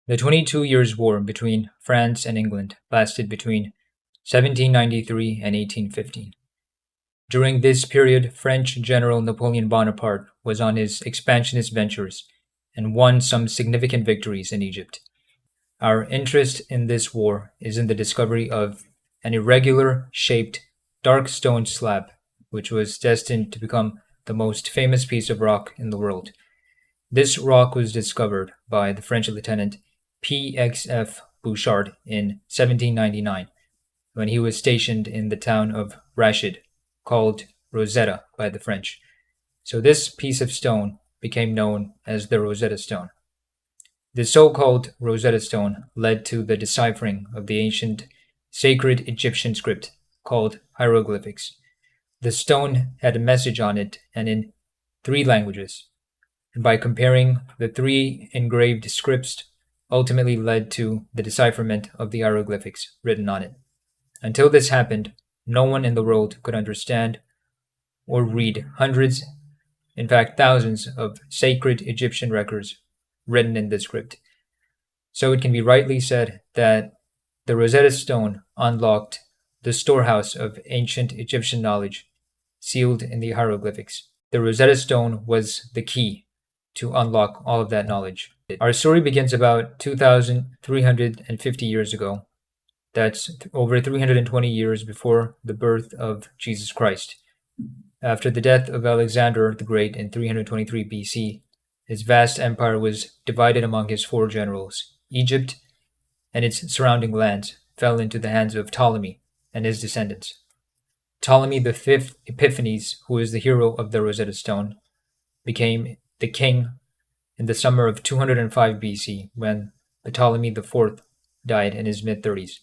The 22 Years' War between France and England lasted between 1793 and 1815. During this period, French General Napoleon Bonaparte was on his expansionist ventures and won some significant victories in Egypt. Our interest in this war is in the discovery of an irregular shaped dark stone slab, which was destined to become the most famous piece of rock in the world. This rock was discovered by the French lieutenant P.X.F. Bouchard in 1799 when he was stationed in the town of Rashid, called Rosetta by the French. So this piece of stone became known as the Rosetta Stone. The so-called Rosetta Stone led to the deciphering of the ancient sacred Egyptian script called hieroglyphics. The stone had a message on it and in 3 languages, and by comparing the 3 engraved scripts ultimately led to the decipherment of the hieroglyphics written on it. Until this happened, no one in the world could understand or read hundreds, in fact thousands, of sacred Egyptian records written in this script. So it can be rightly said that the Rosetta Stone unlocked the storehouse of ancient Egyptian knowledge sealed in the hieroglyphics. The Rosetta Stone was the key to unlock all of that knowledge. Our story begins about 2,350 years ago. That's over 320 years before the birth of Jesus Christ. After the death of Alexander the Great in 323 BC, his vast empire was divided among his 4 generals. Egypt and its surrounding lands fell into the hands of Ptolemy and his descendants. Ptolemy V Epiphanes, who is the hero of the Rosetta Stone, became the king in the summer of 205 BC when Ptolemy IV died in his mid-30s.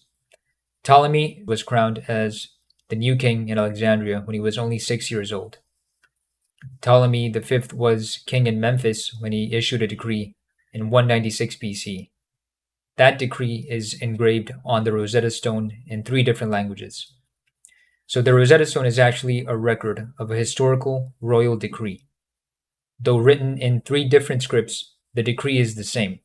Ptolemy was crowned as the new king in Alexandria when he was only 6 years old. Ptolemy V was king in Memphis when he issued a decree in 196 BC. That decree is engraved on the Rosetta Stone in 3 different languages. So the Rosetta Stone is actually a record of a historical royal decree. Though written in 3 different scripts, the decree is the same.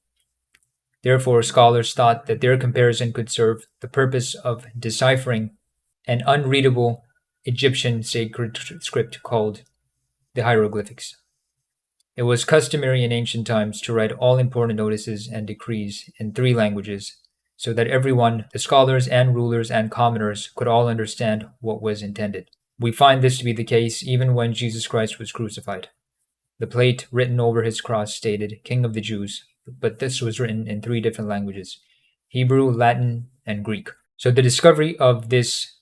Therefore, scholars thought that their comparison could serve the purpose of deciphering an unreadable Egyptian sacred script called the hieroglyphics. It was customary in ancient times to write all important notices and decrees in 3 languages so that everyone, the scholars and rulers and commoners, could all understand what was intended. We find this to be the case even when Jesus Christ was crucified. The plate written over his cross stated, "King of the Jews," but this was written in 3 different languages, Hebrew, Latin, and Greek. So the discovery of this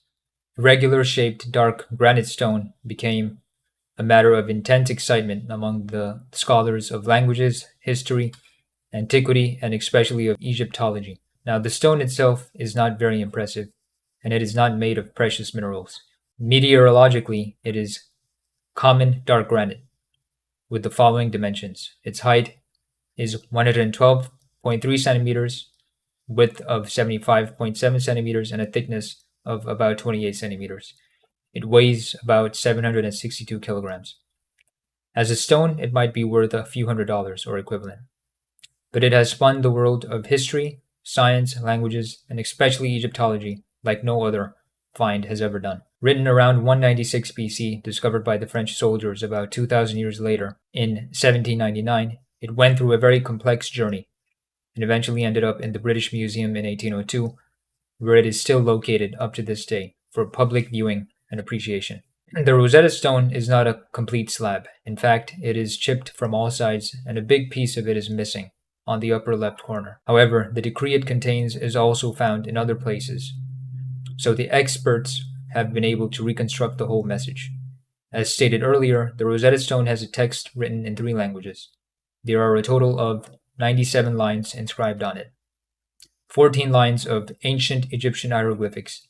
regular-shaped dark granite stone became a matter of intense excitement among the scholars of languages, history, antiquity, and especially of Egyptology. Now, the stone itself is not very impressive, and it is not made of precious minerals. Meteorologically, it is common dark granite with the following dimensions. Its height is 112.3 centimeters, width of 75.7 centimeters, and a thickness of about 28 centimeters. It weighs about 762 kilograms. As a stone, it might be worth a few $100s or equivalent. But it has spun the world of history, science, languages, and especially Egyptology like no other find has ever done. Written around 196 BC, discovered by the French soldiers about 2,000 years later in 1799, it went through a very complex journey and eventually ended up in the British Museum in 1802, where it is still located up to this day for public viewing and appreciation. The Rosetta Stone is not a complete slab. In fact, it is chipped from all sides and a big piece of it is missing on the upper left corner. However, the decree it contains is also found in other places. So the experts have been able to reconstruct the whole message. As stated earlier, the Rosetta Stone has a text written in 3 languages. There are a total of 97 lines inscribed on it. 14 lines of ancient Egyptian hieroglyphics,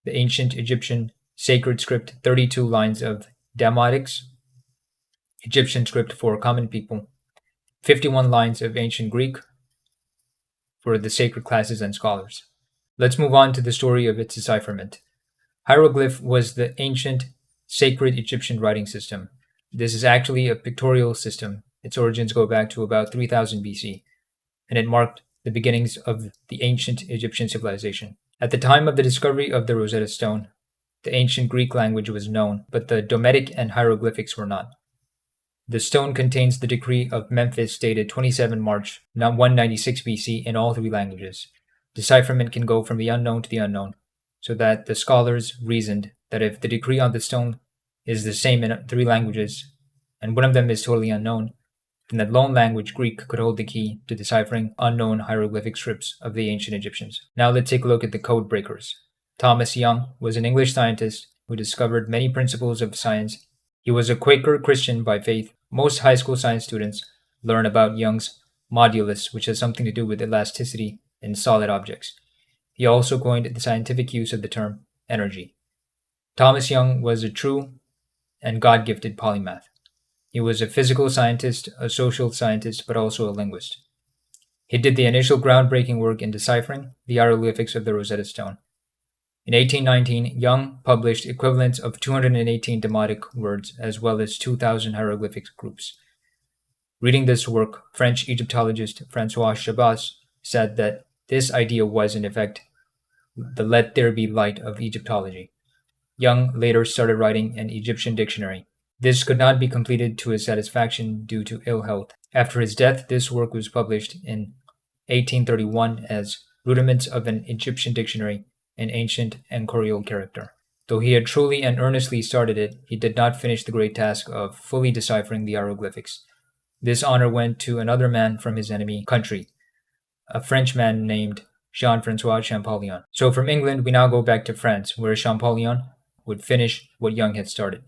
the ancient Egyptian sacred script, 32 lines of Demotics, Egyptian script for common people, 51 lines of ancient Greek for the sacred classes and scholars. Let's move on to the story of its decipherment. Hieroglyph was the ancient sacred Egyptian writing system. This is actually a pictorial system. Its origins go back to about 3000 BC. and it marked the beginnings of the ancient Egyptian civilization. At the time of the discovery of the Rosetta Stone, the ancient Greek language was known, but the Dometic and hieroglyphics were not. The stone contains the decree of Memphis dated 27 March 196 BC in all three languages. Decipherment can go from the unknown to the unknown, so that the scholars reasoned that if the decree on the stone is the same in three languages, and one of them is totally unknown, then that lone language, Greek, could hold the key to deciphering unknown hieroglyphic scripts of the ancient Egyptians. Now let's take a look at the code breakers. Thomas Young was an English scientist who discovered many principles of science. He was a Quaker Christian by faith. Most high school science students learn about Young's modulus, which has something to do with elasticity in solid objects. He also coined the scientific use of the term energy. Thomas Young was a true and God-gifted polymath. He was a physical scientist, a social scientist, but also a linguist. He did the initial groundbreaking work in deciphering the hieroglyphics of the Rosetta Stone. In 1819, Young published equivalents of 218 demotic words as well as 2,000 hieroglyphic groups. Reading this work, French Egyptologist Francois Chabas said that this idea was, in effect, the let there be light of Egyptology. Young later started writing an Egyptian dictionary. This could not be completed to his satisfaction due to ill health. After his death, this work was published in 1831 as Rudiments of an Egyptian Dictionary in Ancient and Chorial Character. Though he had truly and earnestly started it, he did not finish the great task of fully deciphering the hieroglyphics. This honor went to another man from his enemy country, a Frenchman named Jean-François Champollion. So from England, we now go back to France, where Champollion would finish what Young had started.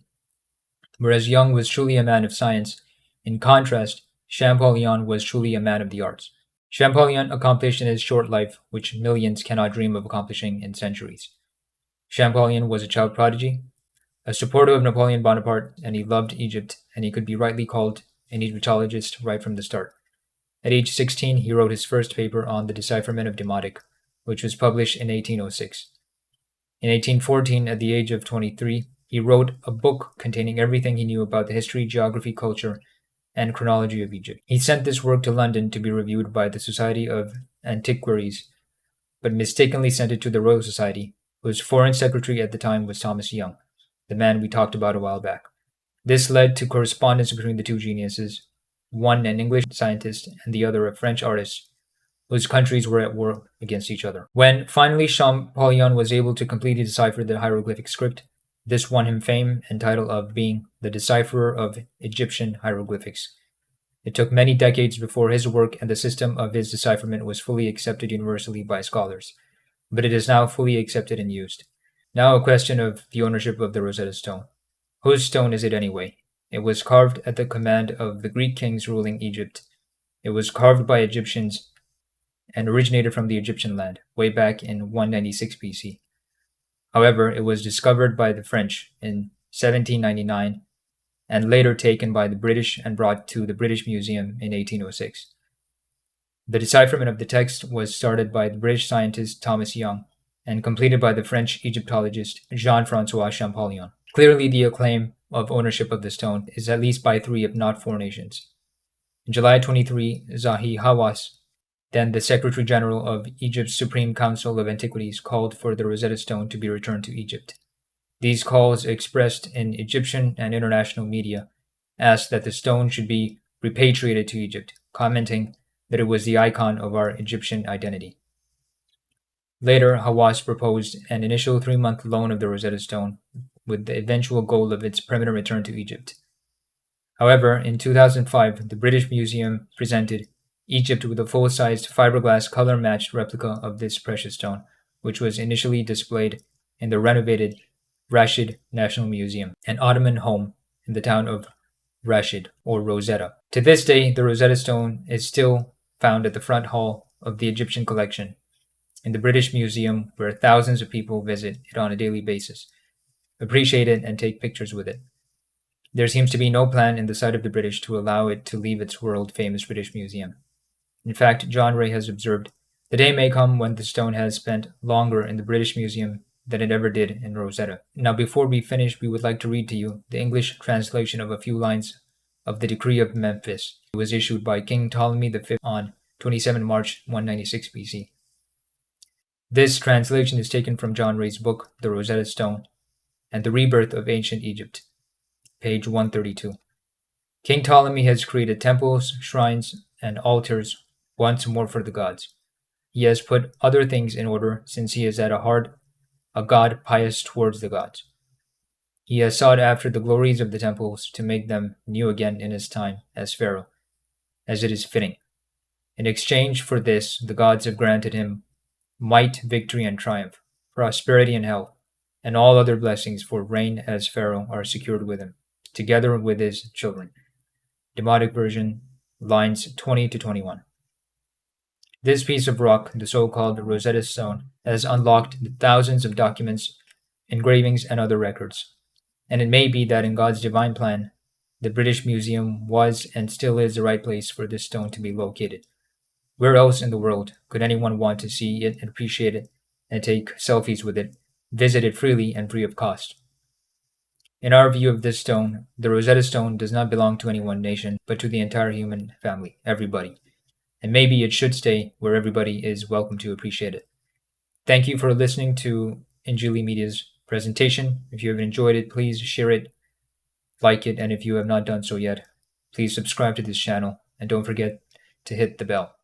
Whereas Young was truly a man of science, in contrast, Champollion was truly a man of the arts. Champollion accomplished in his short life which millions cannot dream of accomplishing in centuries. Champollion was a child prodigy, a supporter of Napoleon Bonaparte, and he loved Egypt, and he could be rightly called an Egyptologist right from the start. At age 16, he wrote his first paper on the decipherment of Demotic, which was published in 1806. In 1814, at the age of 23, he wrote a book containing everything he knew about the history, geography, culture, and chronology of Egypt. He sent this work to London to be reviewed by the Society of Antiquaries, but mistakenly sent it to the Royal Society, whose foreign secretary at the time was Thomas Young, the man we talked about a while back. This led to correspondence between the two geniuses, one an English scientist and the other a French artist, whose countries were at war against each other. When finally Champollion was able to completely decipher the hieroglyphic script, this won him fame and title of being the decipherer of Egyptian hieroglyphics. It took many decades before his work and the system of his decipherment was fully accepted universally by scholars, but it is now fully accepted and used. Now a question of the ownership of the Rosetta Stone. Whose stone is it anyway? It was carved at the command of the Greek kings ruling Egypt. It was carved by Egyptians and originated from the Egyptian land, way back in 196 BC. However, it was discovered by the French in 1799 and later taken by the British and brought to the British Museum in 1806. The decipherment of the text was started by the British scientist Thomas Young and completed by the French Egyptologist Jean-François Champollion. Clearly, the acclaim of ownership of the stone is at least by 3 if not 4 nations. In July 23, Zahi Hawass, then the Secretary General of Egypt's Supreme Council of Antiquities, called for the Rosetta Stone to be returned to Egypt. These calls, expressed in Egyptian and international media, asked that the stone should be repatriated to Egypt, commenting that it was the icon of our Egyptian identity. Later, Hawass proposed an initial 3-month loan of the Rosetta Stone, with the eventual goal of its permanent return to Egypt. However, in 2005, the British Museum presented Egypt with a full-sized fiberglass color-matched replica of this precious stone, which was initially displayed in the renovated Rashid National Museum, an Ottoman home in the town of Rashid, or Rosetta. To this day, the Rosetta Stone is still found at the front hall of the Egyptian collection in the British Museum, where thousands of people visit it on a daily basis, appreciate it, and take pictures with it. There seems to be no plan in the side of the British to allow it to leave its world-famous British Museum. In fact, John Ray has observed, the day may come when the stone has spent longer in the British Museum than it ever did in Rosetta. Now, before we finish, we would like to read to you the English translation of a few lines of the Decree of Memphis. It was issued by King Ptolemy V on 27 March 196 BC. This translation is taken from John Ray's book, The Rosetta Stone and the Rebirth of Ancient Egypt, page 132. King Ptolemy has created temples, shrines, and altars once more for the gods. He has put other things in order, since he is at heart a god pious towards the gods. He has sought after the glories of the temples to make them new again in his time as pharaoh, as it is fitting. In exchange for this, the gods have granted him might, victory, and triumph, prosperity and health, and all other blessings for reign as pharaoh are secured with him, together with his children. Demotic version, lines 20 to 21. This piece of rock, the so-called Rosetta Stone, has unlocked thousands of documents, engravings, and other records. And it may be that in God's divine plan, the British Museum was and still is the right place for this stone to be located. Where else in the world could anyone want to see it and appreciate it and take selfies with it, visit it freely and free of cost? In our view of this stone, the Rosetta Stone does not belong to any one nation, but to the entire human family, everybody. And maybe it should stay where everybody is welcome to appreciate it. Thank you for listening to Injeeli Media's presentation. If you have enjoyed it, please share it, like it, and if you have not done so yet, please subscribe to this channel and don't forget to hit the bell.